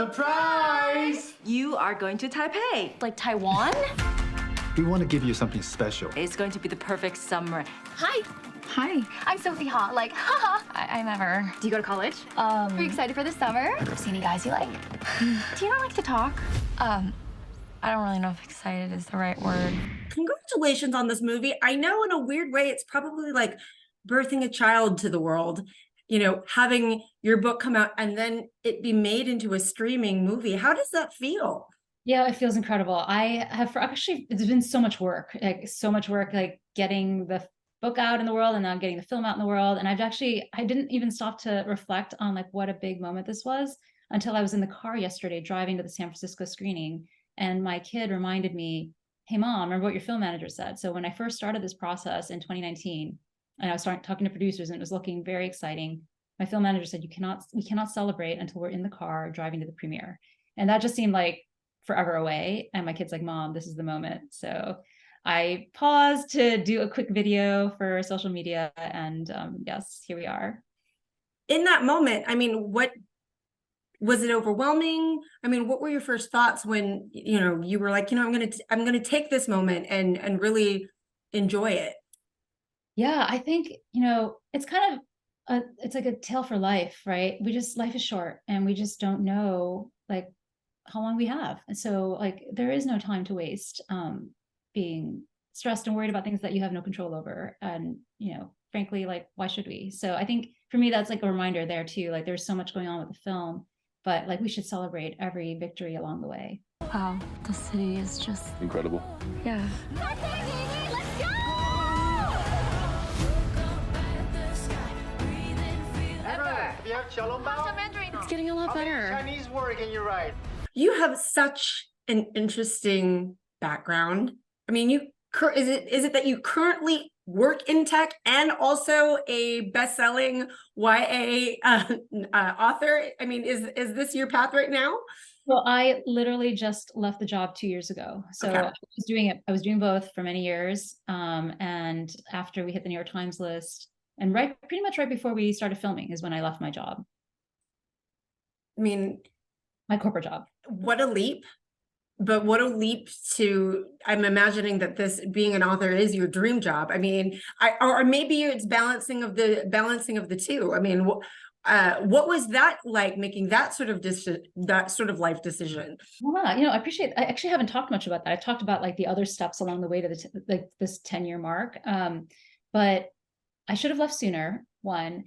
Surprise! You are going to Taipei. Like Taiwan? We want to give you something special. It's going to be the perfect summer. Hi. Hi. I'm Sophie Ha. Like, haha. I'm Ever. Do you go to college? Are you excited for the summer? See any guys you like? Do you not like to talk? I don't really know if excited is the right word. Congratulations on this movie. I know in a weird way, it's probably like birthing a child to the world, you know, having your book come out and then it be made into a streaming movie. How does that feel? Yeah, it feels incredible. It's been so much work, like getting the book out in the world and now getting the film out in the world. And I didn't even stop to reflect on like what a big moment this was until I was in the car yesterday driving to the San Francisco screening. And my kid reminded me, hey mom, remember what your film manager said? So when I first started this process in 2019, and I was talking to producers and it was looking very exciting, my film manager said, we cannot celebrate until we're in the car driving to the premiere. And that just seemed like forever away. And my kid's like, mom, this is the moment. So I paused to do a quick video for social media. And yes, here we are. In that moment, I mean, what was it overwhelming? I mean, what were your first thoughts when, you know, you were like, you know, I'm going to take this moment and really enjoy it? Yeah, I think, you know, it's kind of it's like a tale for life, right? Life is short and we just don't know like how long we have. And so like, there is no time to waste being stressed and worried about things that you have no control over. And, you know, frankly, like, why should we? So I think for me, that's like a reminder there too. Like there's so much going on with the film, but like we should celebrate every victory along the way. Wow, the city is just incredible. Yeah. You have xiaolongbao? It's getting a lot better. Chinese word can you write? You have such an interesting background. I mean, is it that you currently work in tech and also a best-selling YA author? I mean, is this your path right now? Well, I literally just left the job 2 years ago. So Okay. I was doing both for many years. And after we hit the New York Times list, and pretty much right before we started filming is when I left my job. I mean, my corporate job. What a leap. But what a leap I'm imagining that this being an author is your dream job. I mean, or maybe it's balancing of the two. I mean, what was that like, making that sort of life decision? Well, you know, I actually haven't talked much about that. I've talked about like the other steps along the way to this 10-year mark. But I should have left sooner, one.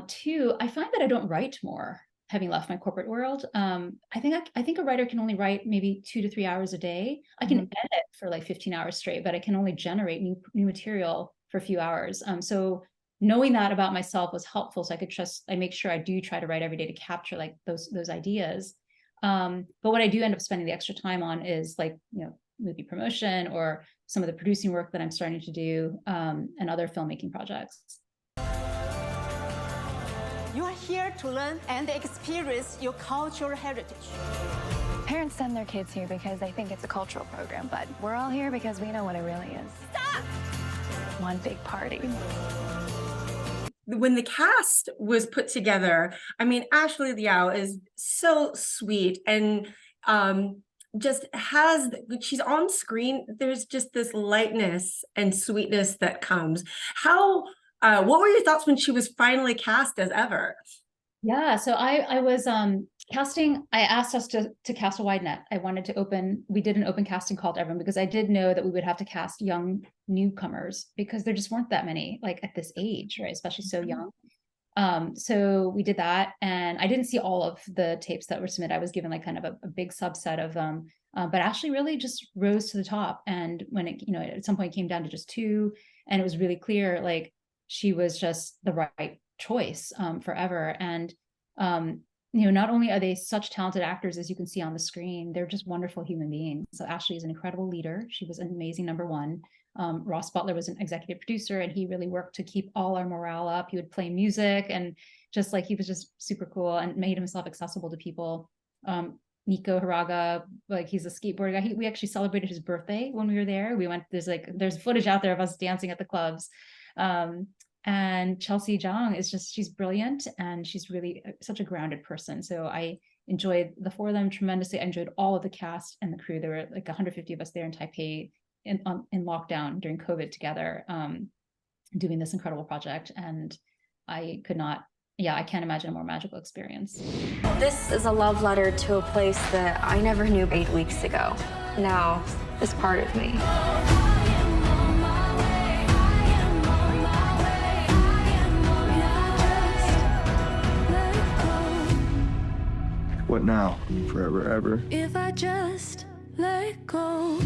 Two, I find that I don't write more having left my corporate world. I think a writer can only write maybe 2 to 3 hours a day. I can edit for like 15 hours straight, but I can only generate new material for a few hours. So knowing that about myself was helpful. So I make sure I do try to write every day to capture like those ideas. But what I do end up spending the extra time on is like, you know, movie promotion or some of the producing work that I'm starting to do, and other filmmaking projects. You are here to learn and experience your cultural heritage. Parents send their kids here because they think it's a cultural program, but we're all here because we know what it really is. Stop! One big party. When the cast was put together, I mean, Ashley Liao is so sweet and she's on screen. There's just this lightness and sweetness that comes. What were your thoughts when she was finally cast as Ever? Yeah, so I was casting. I asked us to cast a wide net. We did an open casting call to everyone because I did know that we would have to cast young newcomers because there just weren't that many like at this age, right? Especially so young. So we did that, and I didn't see all of the tapes that were submitted. I was given like kind of a big subset of them, but Ashley really just rose to the top. And when it, you know, at some point it came down to just 2, and it was really clear like she was just the right choice for Ever. And you know, not only are they such talented actors as you can see on the screen, they're just wonderful human beings. So Ashley is an incredible leader. She was an amazing number 1. Ross Butler was an executive producer, and he really worked to keep all our morale up. He would play music, and just like, he was just super cool and made himself accessible to people. Nico Hiraga, like, he's a skateboard guy. We actually celebrated his birthday when we were there. There's footage out there of us dancing at the clubs. And Chelsea Zhang she's brilliant, and she's really such a grounded person. So I enjoyed the four of them tremendously. I enjoyed all of the cast and the crew. There were like 150 of us there in Taipei in lockdown during COVID together, doing this incredible project. And I can't imagine a more magical experience. This is a love letter to a place that I never knew 8 weeks ago. Now it's part of me. What now? Forever, ever? If I just let go.